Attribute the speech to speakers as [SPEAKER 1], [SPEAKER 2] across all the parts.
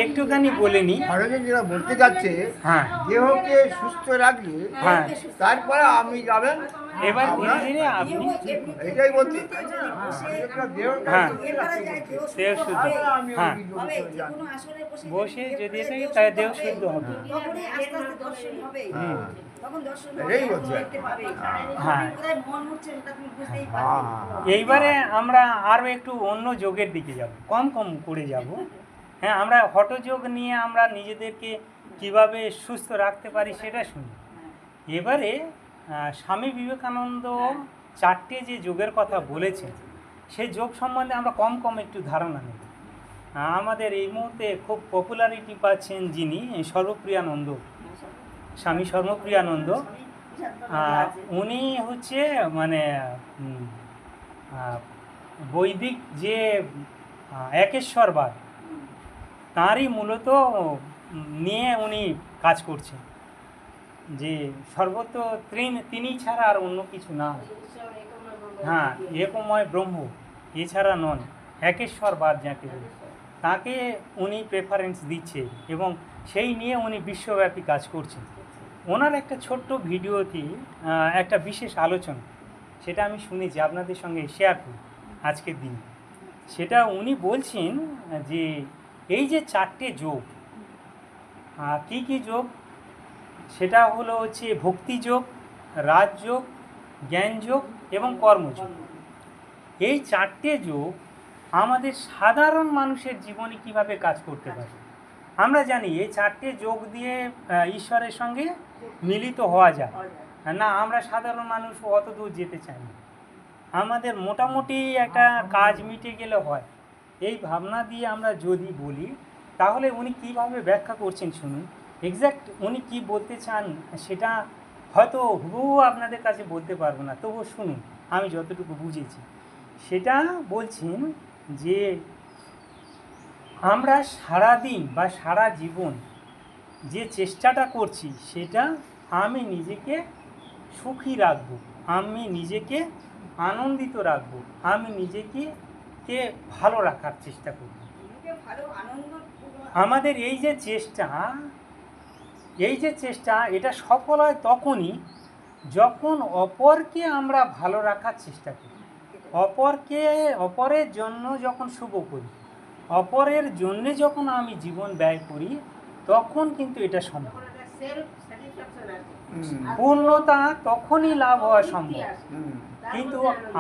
[SPEAKER 1] একটুখানি বলে নি।
[SPEAKER 2] যেটা বলতে যাচ্ছে,
[SPEAKER 1] হ্যাঁ,
[SPEAKER 2] দেহকে সুস্থ রাখলে
[SPEAKER 1] হ্যাঁ,
[SPEAKER 2] তারপরে আপনি যাবেন।
[SPEAKER 1] এবার ধীরে ধীরে আপনি
[SPEAKER 2] এটাই বলতে
[SPEAKER 1] হ্যাঁ দেহ শুদ্ধ, হ্যাঁ বসে যদি থাকে তাহলে দেহ শুদ্ধ হবে। হ্যাঁ, এইবারে আমরা আরও একটু অন্য যোগের দিকে যাব, কম করে যাব। হ্যাঁ, আমরা হঠযোগ নিয়ে আমরা নিজেদেরকে কিভাবে সুস্থ রাখতে পারি সেটা শুনি। এবারে স্বামী বিবেকানন্দ 4টে যে যোগের কথা বলেছেন, সেই যোগ সম্বন্ধে আমরা কম একটু ধারণা নেব। আমাদের এই মুহূর্তে খুব পপুলারিটি পাচ্ছেন যিনি, সর্বপ্রিয়ানন্দ, স্বামী সর্বপ্রিয়ানন্দ। উনি হচ্ছে মানে বৈদিক যে একেশ্বরবাদ তাঁরই মূলত নিয়ে উনি কাজ করছেন, যে সর্বত্র তিনি ছাড়া আর অন্য কিছু না। হ্যাঁ, একময় ব্রহ্ম এছাড়া নন, একেশ্বরবাদ যাকে বলে তাকে উনি প্রেফারেন্স দিচ্ছে এবং সেই নিয়ে উনি বিশ্বব্যাপী কাজ করছেন। ওনার একটা ছোট্ট ভিডিওতে একটা বিশেষ আলোচনা, সেটা আমি শুনেছি, আপনাদের সঙ্গে শেয়ার করি আজকের দিনে। সেটা উনি বলছেন যে এই যে 4টে যোগ, কি যোগ, সেটা হচ্ছে ভক্তিযোগ, রাজযোগ, জ্ঞানযোগ এবং কর্মযোগ। এই 4টে যোগ আমাদের সাধারণ মানুষের জীবনে কিভাবে কাজ করতে পারে। আমরা জানি এই 4টে যোগ দিয়ে ঈশ্বরের সঙ্গে মিলিত হওয়া যায় না। আমরা সাধারণ মানুষ অত দূর যেতে চাই না, আমাদের মোটামুটি একটা কাজ মিটে গেলে হয়, এই ভাবনা দিয়ে আমরা যদি বলি, তাহলে উনি কিভাবে ব্যাখ্যা করছেন শুনুন। এক্স্যাক্ট উনি কি বলতে চান সেটা হয়তো হুবহু আপনাদের কাছে বলতে পারবো না, তবুও শুনুন আমি যতটুকু বুঝেছি। সেটা বলছেন যে আমরা সারাদিন বা সারা জীবন যে চেষ্টাটা করছি, সেটা আমি নিজেকে সুখী রাখবো, আমি নিজেকে আনন্দিত রাখবো, আমি নিজেকে ভালো রাখার চেষ্টা করব। আমাদের এই যে চেষ্টা এটা সফল হয় তখনই যখন অপরকে আমরা ভালো রাখার চেষ্টা করি, অপরের জন্য যখন শুভ করি, অপরের জন্যে যখন আমি জীবন ব্যয় করি, তখন কিন্তু এটা সম্ভব। পূর্ণতা তখনই লাভ হওয়া সম্ভব। কিন্তু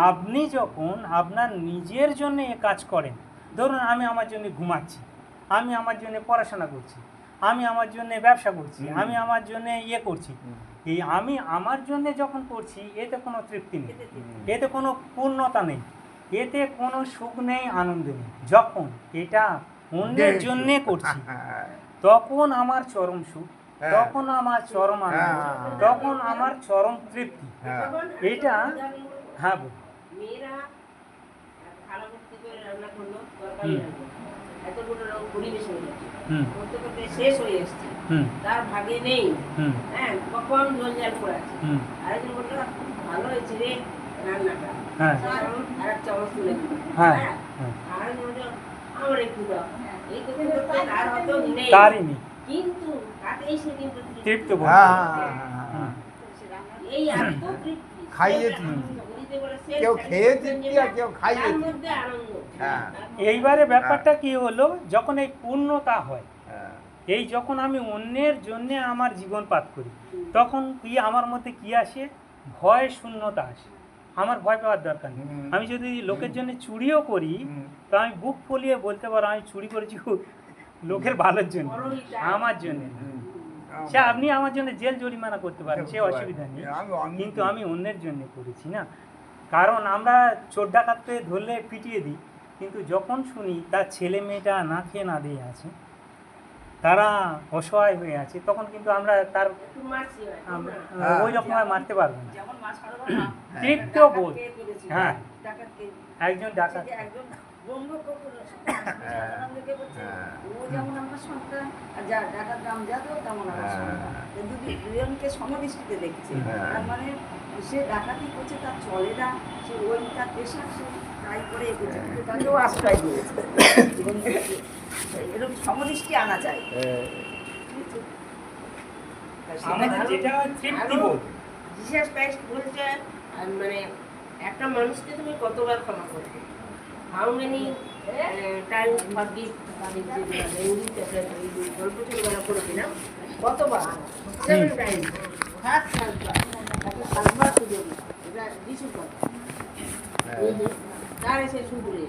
[SPEAKER 1] আপনি যখন আপনার নিজের জন্য এ কাজ করেন, ধরুন আমি আমার জন্য ঘুমাচ্ছি, আমি আমার জন্য পড়াশোনা করছি, আমি আমার জন্য ব্যবসা করছি, আমি আমার জন্য করছি, এই আমি আমার জন্য যখন করছি, এতে কোনো তৃপ্তি নেই, এতে কোনো পূর্ণতা নেই, এতে কোনো সুখ নেই, আনন্দ নেই। যখন এটা অন্যের জন্যে করছি, তখন আমার চরম সুখ, তখন আমার চরম আনন্দ, তখন আমার চরম তৃপ্তি। এটা হ্যাঁ বল।
[SPEAKER 3] মেয়েরা ভালো করতে করে রান্না করলো, তরকারি রান্না এতগুলো রঙ পরিবেশন করতে করতে শেষ হয়ে এসছে, তার ভাগে নেই, হ্যাঁ কখন জল জাল করে আছে। আরেকজন বললো ভালো হয়েছে রে রান্নাটা, আর এক চামচ তুলে দিল, আরেকজন বললো আমার একটু দাও, এই করতে করতে তার হয়তো নেই, কিন্তু তাতেই সে কিন্তু তৃপ্ত। এই এত তৃপ্তি
[SPEAKER 2] খাইয়ে কেউ খেয়ে তৃপ্তি আর কেউ খাইয়ে।
[SPEAKER 1] এইবারে ব্যাপারটা কি হলো, যখন এই পূর্ণতা হয়, এই যখন আমি অন্যের জন্য আমার জীবন পাত করি, তখন কি আমার মধ্যে কি আসে, ভয় শূন্যতা আসে। আমার ভয় পাওয়ার দরকার নেই। আমি যদি লোকের জন্য চুরিও করি, তো আমি বুক ফলিয়ে বলতে পারো আমি চুরি করেছি লোকের ভালোর জন্য, আমার জন্য। সে আপনি আমার জন্য জেল জরিমানা করতে পারেন, সে অসুবিধা নেই, কিন্তু আমি অন্যের জন্য করেছি না। কারণ আমরা চোর ডাকাতকে ধরলে পিটিয়ে দিই, কিন্তু যখন শুনি তার ছেলে মেয়েটা না খেয়ে না দিয়ে আছে, তারা অসহায় হয়ে আছে, তখন কিন্তু আমরা তার ওই রকমভাবে মারতে পারবো না। তৃপ্ত বোধ। হ্যাঁ, একজন ডাকাত
[SPEAKER 4] সমদৃষ্টিতে দেখছে, তার মানে সে ডাকাতি করছে, তার চলে না, সে ওই তার পেশা, সে ট্রাই করে এগোচ্ছে, কিন্তু তাকেও আশ্রয় দিয়েছে এবং সমদৃষ্টি আনা যায়।
[SPEAKER 1] আমাদের যেটা তৃপ্তিবোধ,
[SPEAKER 3] জিসাস ক্রাইস্ট বলছে মানে একটা মানুষকে তুমি কতবার ক্ষমা করবে, হাউ মেনি টাইম ফরগিভ, গল্প ছোটবেলা করেছিলাম, কতবার, 7 টাইম, 7বার সুযোগ, এটা যিশুর কথা। তার এসে শুধরে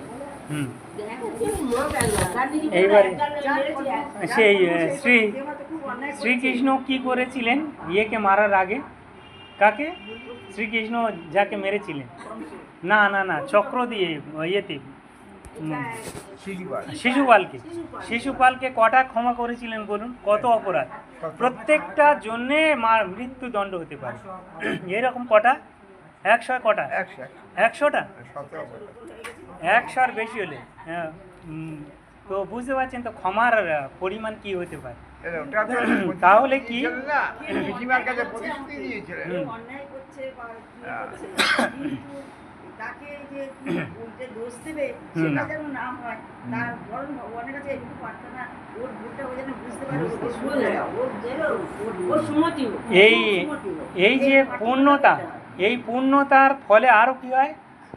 [SPEAKER 1] এইবারে সেই শ্রীকৃষ্ণ কি করেছিলেন ইয়েকে মারার আগে? কাকে? শ্রীকৃষ্ণ যাকে মেরেছিলেন, না না না, চক্র দিয়ে ইয়েতে শিশুপালকে কটা ক্ষমা করেছিলেন বলুন? কত অপরাধ, প্রত্যেকটা জন্যে মৃত্যুদণ্ড হতে পারে। এরকম কটা? 100 কটা? 100টা, 100-র বেশি হলে। তো বুঝতে পারছেন তো ক্ষমার পরিমাণ কি হতে পারে। তাহলে কি
[SPEAKER 4] অন্যায় করছে বা কি করছে, কিন্তু তাকে যে উল্টে দোষ দেবে সেটা যেন না হয়, তার বরং ভগবানের কাছে একটু প্রার্থনা, ওর ভুলটা ও যেন বুঝতে পারে,
[SPEAKER 1] এই যে পূর্ণতা, এই পূর্ণতার ফলে আরও কি হয়?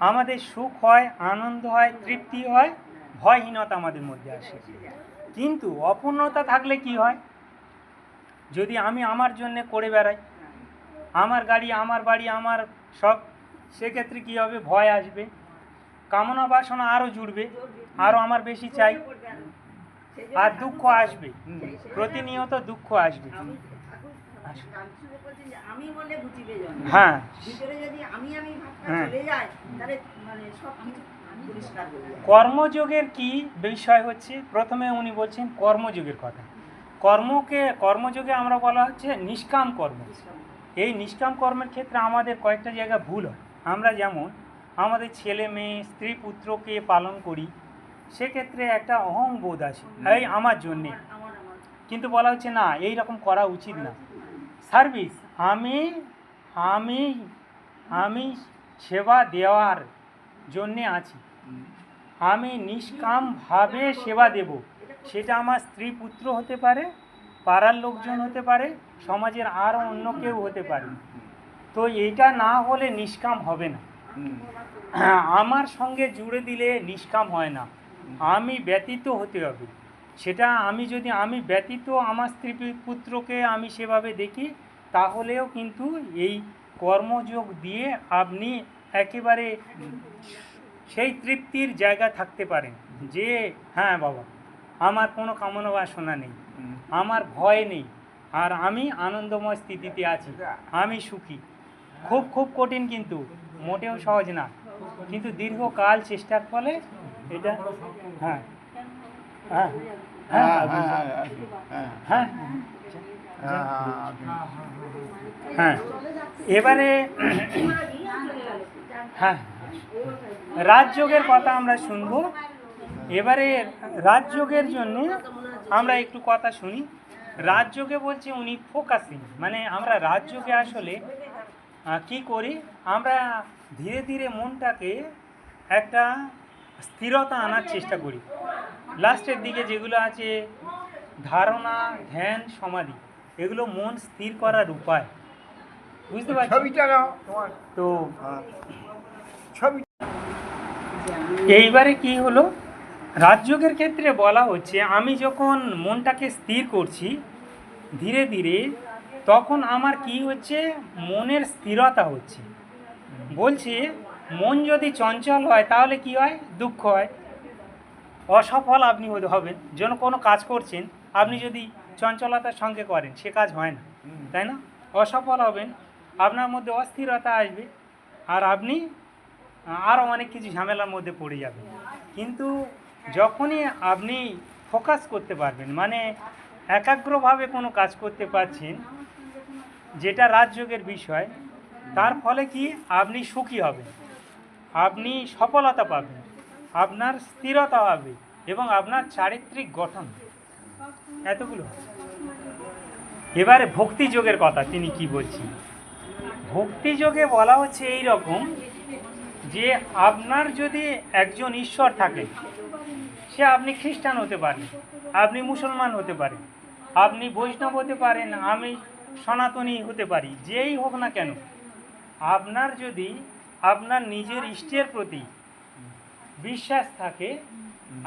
[SPEAKER 1] আমাদের সুখ হয়, আনন্দ হয়, তৃপ্তি হয়, ভয়হীনতা আমাদের মধ্যে আসে। কিন্তু অপূর্ণতা থাকলে কি হয়? যদি আমি আমার জন্য করে বেড়াই, আমার গাড়ি, আমার বাড়ি, আমার সব, সেক্ষেত্রে কী হবে? ভয় আসবে, কামনা বাসনা আরও জুড়বে, আরও আমার বেশি চাই, আর দুঃখ আসবে, প্রতিনিয়ত দুঃখ আসবে।
[SPEAKER 4] আমি বলে বুঝিবে
[SPEAKER 1] হ্যাঁ,
[SPEAKER 4] ভিতরে যদি আমি ভাবটা চলে যায়, তাহলে মানে সব কিছু পরিষ্কার হয়ে যায়।
[SPEAKER 1] কর্মযোগের কি বিষয় হচ্ছে? প্রথমে উনি বলছেন কর্মযোগের কথা। কর্মযোগে আমরা বলা হচ্ছে নিষ্কাম কর্ম। এই নিষ্কাম কর্মের ক্ষেত্রে আমাদের কয়েকটা জায়গা ভুল হয়। আমরা যেমন আমাদের ছেলে মেয়ে স্ত্রী পুত্রকে পালন করি, সেক্ষেত্রে একটা অহংবোধ আসে, এই আমার জন্যে, কিন্তু বলা হচ্ছে না, এই রকম করা উচিত না। সার্ভিস, আমি আমি আমি সেবা দেওয়ার জন্যে আছি, আমি নিষ্কামভাবে সেবা দেব। সেটা আমার স্ত্রী পুত্র হতে পারে, পাড়ার লোকজন হতে পারে, সমাজের আরও অন্য কেউ হতে পারে। তো এটা না হলে নিষ্কাম হবে না। আমার সঙ্গে জুড়ে দিলে নিষ্কাম হয় না, আমি ব্যতীত হতে হবে। সেটা আমি যদি আমি ব্যতীত আমার স্ত্রী পুত্রকে আমি সেভাবে দেখি, তাহলেও কিন্তু এই কর্মযোগ দিয়ে আপনি একেবারে সেই তৃপ্তির জায়গা থাকতে পারেন যে হ্যাঁ বাবা, আমার কোনো কামনা বাসনা নেই, আমার ভয় নেই, আর আমি আনন্দময় স্থিতিতে আছি, আমি সুখী। খুব খুব কঠিন, কিন্তু মোটেও সহজ না, কিন্তু দীর্ঘকাল চেষ্টার ফলে এটা হ্যাঁ হ্যাঁ হ্যাঁ হ্যাঁ হ্যাঁ। এবারে হ্যাঁ, রাজযোগের কথা আমরা শুনবো। এবারে রাজযোগের জন্য আমরা একটু কথা শুনি। রাজযোগে বলছে উনি ফোকাসিং, মানে আমরা রাজযোগে আসলে কি করি? আমরা ধীরে ধীরে মনটাকে একটা স্থিরতা আনার চেষ্টা করি। লাস্টের দিকে যেগুলো আছে ধারণা, ধ্যান, সমাধি, এগুলো মন স্থির করার উপায়, বুঝতে পারছি তো। এইবারে কি হলো, রাজযোগের ক্ষেত্রে বলা হচ্ছে আমি যখন মনটাকে স্থির করছি ধীরে ধীরে, তখন আমার কি হচ্ছে? মনের স্থিরতা হচ্ছে। বলছে মন যদি চঞ্চল হয় তাহলে কি হয়? দুঃখ হয়, অসফল আপনি হবেন। যেন কোনো কাজ করছেন, আপনি যদি চঞ্চলতার সঙ্গে করেন, সে কাজ হয় না, তাই না? অসফল হবেন, আপনার মধ্যে অস্থিরতা আসবে, আর আপনি আরও অনেক কিছু ঝামেলার মধ্যে পড়ে যাবেন। কিন্তু যখনই আপনি ফোকাস করতে পারবেন, মানে একাগ্রভাবে কোনো কাজ করতে পারছেন, যেটা রাজযোগের বিষয়, তার ফলে কি আপনি সুখী হবেন, আপনি সফলতা পাবেন, আপনার স্থিরতা হবে এবং আপনার চারিত্রিক গঠন, এতগুলো। এবারে ভক্তিযোগের কথা তিনি কি বলছেন? ভক্তিযোগে বলা হচ্ছে এই রকম যে আপনার যদি একজন ঈশ্বর থাকে, সে আপনি খ্রিস্টান হতে পারেন, আপনি মুসলমান হতে পারেন, আপনি বৈষ্ণব হতে পারেন, আমি সনাতনী হতে পারি, যেই হোক না কেন, আপনার যদি আপনার নিজের ইষ্টের প্রতি বিশ্বাস থাকে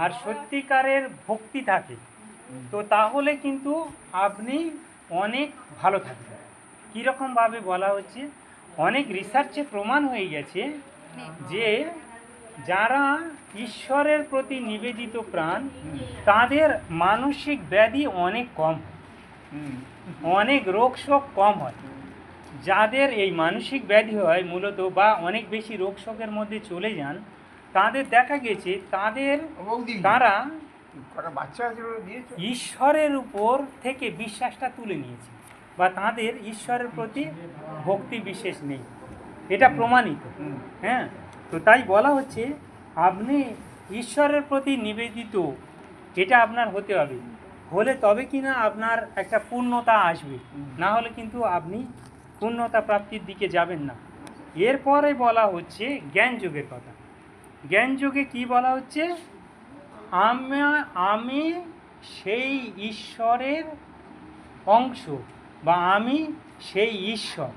[SPEAKER 1] আর সত্যিকারের ভক্তি থাকে, তো তাহলে কিন্তু আপনি অনেক ভালো থাকবেন। কীরকমভাবে বলা হচ্ছে, অনেক রিসার্চে প্রমাণ হয়ে গেছে যে যারা ঈশ্বরের প্রতি নিবেদিত প্রাণ, তাদের মানসিক ব্যাধি অনেক কম, অনেক রোগ শোক কম হয়। যাদের এই মানসিক ব্যাধি হয় মূলত বা অনেক বেশি রোগ শোকের মধ্যে চলে যান, তাদের দেখা গেছে তারা ঈশ্বরের উপর থেকে বিশ্বাসটা তুলে নিয়েছে, বা তাদের ঈশ্বরের প্রতি ভক্তি বিশেষ নেই, এটা প্রমাণিত। হ্যাঁ, তো তাই বলা হচ্ছে আপনি ঈশ্বরের প্রতি নিবেদিত, এটা আপনার হতে হবে, হলে তবে কিনা আপনার একটা পূর্ণতা আসবে, না হলে কিন্তু আপনি পূর্ণতা প্রাপ্তির দিকে যাবেন না। এরপরে বলা হচ্ছে জ্ঞান যোগের কথা। জ্ঞান যোগে কি বলা হচ্ছে, আমি সেই ঈশ্বরের অংশ, বা আমি সেই ঈশ্বর।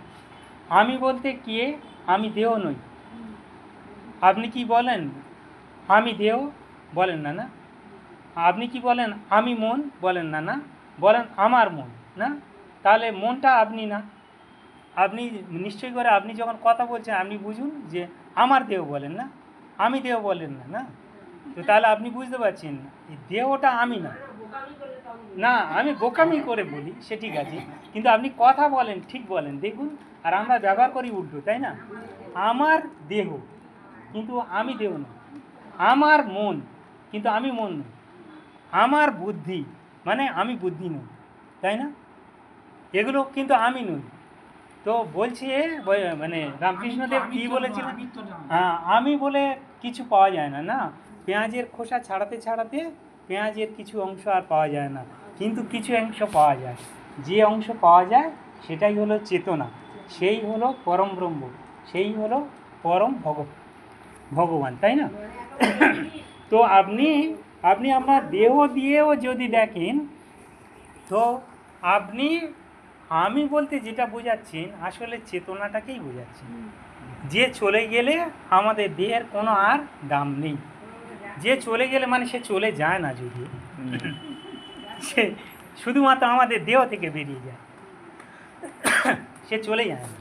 [SPEAKER 1] আমি বলতে কে? আমি দেহ নই। আপনি কি বলেন আমি দেহ? বলেন না, না। আপনি কি বলেন আমি মন? বলেন না, না। বলেন আমার মন, না। তাহলে মনটা আপনি না। আপনি নিশ্চয় করে আপনি যখন কথা বলছেন আপনি বুঝুন যে আমার দেহ বলেন না, আমি দেহ বলেন না, না। তো তাহলে আপনি বুঝতে পারছেন এই দেহটা আমি না। না, আমি বোকামি করে বলি, সে ঠিক আছে, কিন্তু আপনি কথা বলেন, ঠিক বলেন, দেখুন। আর আমরা ব্যবহার করি উল্টো, তাই না? আমার দেহ কিন্তু আমি দেহ না, আমার মন কিন্তু আমি মন নই, আমার বুদ্ধি মানে আমি বুদ্ধি নই, তাই না? এগুলো কিন্তু আমি নই। তো বলছে মানে রামকৃষ্ণদেব কী বলেছিলেন, হ্যাঁ, আমি বলে কিছু পাওয়া যায় না, না। পেঁয়াজের খোসা ছাড়াতে ছাড়াতে পেঁয়াজের কিছু অংশ আর পাওয়া যায় না, কিন্তু কিছু অংশ পাওয়া যায়। যে অংশ পাওয়া যায় সেটাই হলো চেতনা, সেই হলো পরম ব্রহ্ম, সেই হলো পরম ভগবান, তাই না? তো আপনি আপনার দেহ দিয়েও যদি দেখেন, তো আপনি আমি বলতে যেটা বোঝাচ্ছেন আসলে চেতনাটাকেই বোঝাচ্ছেন। যে চলে গেলে আমাদের দেহের কোনো আর দাম নেই। যে চলে গেলে মানে সে চলে যায় না, যদি সে শুধুমাত্র আমাদের দেহ থেকে বেরিয়ে যায়, সে চলে যায় না,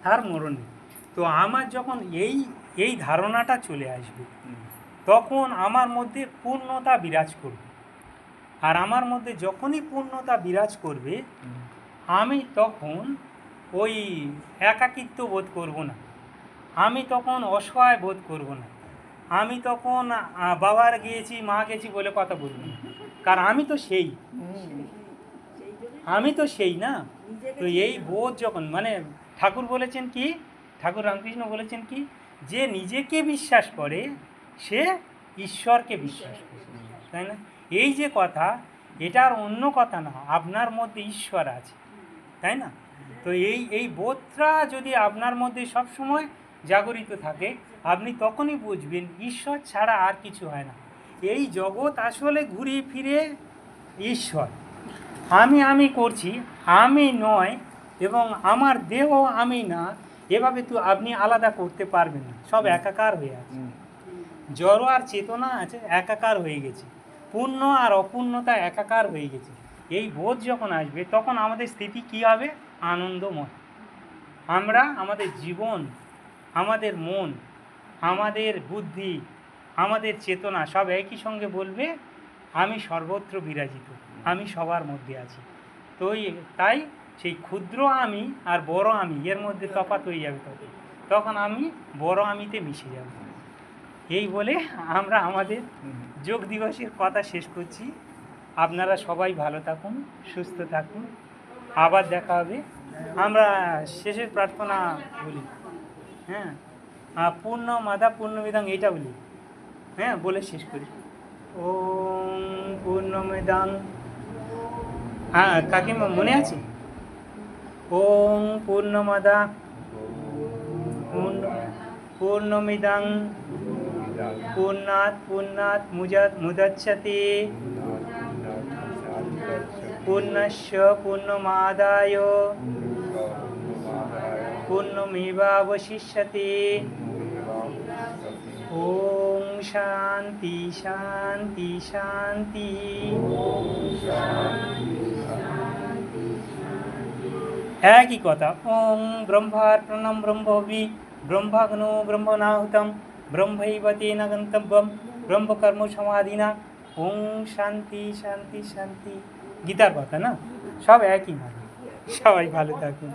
[SPEAKER 1] তার মরণ নেই। তো আমার যখন এই ধারণাটা চলে আসবে, তখন আমার মধ্যে পূর্ণতা বিরাজ করবে। আর আমার মধ্যে যখনই পূর্ণতা বিরাজ করবে, আমি তখন ওই একাকিত্ব বোধ করব না, আমি তখন অসহায় বোধ করব না, আমি তখন বাবার গিয়েছি মা গেছি বলে কথা বলব না, কারণ আমি তো সেই না। তো এই বোধ যখন, মানে ঠাকুর বলেছেন কি, ঠাকুর রামকৃষ্ণ বলেছেন কি, যে নিজেকে বিশ্বাস করে সে ঈশ্বরকে বিশ্বাস করে, তাই না? এই যে কথা, এটার অন্য কথা না, আপনার মধ্যে ঈশ্বর আছে, তাই না? তো এই বোধটা যদি আপনার মধ্যে সবসময় জাগরিত থাকে, আপনি তখনই বুঝবেন ঈশ্বর ছাড়া আর কিছু হয় না। এই জগৎ আসলে ঘুরে ফিরে ঈশ্বর। আমি করছি, আমি নয়, এবং আমার দেহ আমি না, এভাবে তো আপনি আলাদা করতে পারবেন না। সব একাকার হয়ে আছে, জড় আর চেতনা আছে একাকার হয়ে গেছে, পূর্ণ আর অপূর্ণতা একাকার হয়ে গেছে। এই বোধ যখন আসবে, তখন আমাদের স্থিতি কী হবে? আনন্দময়। আমরা আমাদের জীবন, আমাদের মন, আমাদের বুদ্ধি, আমাদের চেতনা সব একই সঙ্গে বলবে আমি সর্বত্র বিরাজিত, আমি সবার মধ্যে আছি। তো তাই সেই ক্ষুদ্র আমি আর বড় আমি এর মধ্যে তফাৎ হয়ে যাবে, তখন আমি বড় আমিতে মিশে যাব। এই বলে আমরা আমাদের যোগ দিবসের কথা শেষ করছি। আপনারা সবাই ভালো থাকুন, সুস্থ থাকুন, আবার দেখা হবে। আমরা শেষের প্রার্থনা বলি, হ্যাঁ, পূর্ণমাদা পূর্ণমিদং, এইটা বলি, হ্যাঁ, বলে শেষ করি। ওম পূর্ণমিদং, হ্যাঁ কাকিমা মনে আছে? ওম পূর্ণমাদা পূর্ণমিদং পূর্ণাৎ পূর্ণাৎ মুদচ্যতে পূর্ণস্য পূর্ণমাদায় পূর্ণমেবাবশিষ্যতে। ওম শান্তি শান্তি শান্তি। একই কথা। ওম ব্রহ্মার্পণম ব্রহ্মবি ব্রহ্মাগ্নো ব্রহ্মণাহুতম ব্রহ্মৈব তেন গন্তব্যম ব্রহ্মকর্ম সমাধিনা। ওম শান্তি শান্তি শান্তি। গীতার কথা না, সব একই মানে। সবাই ভালো থাকুন।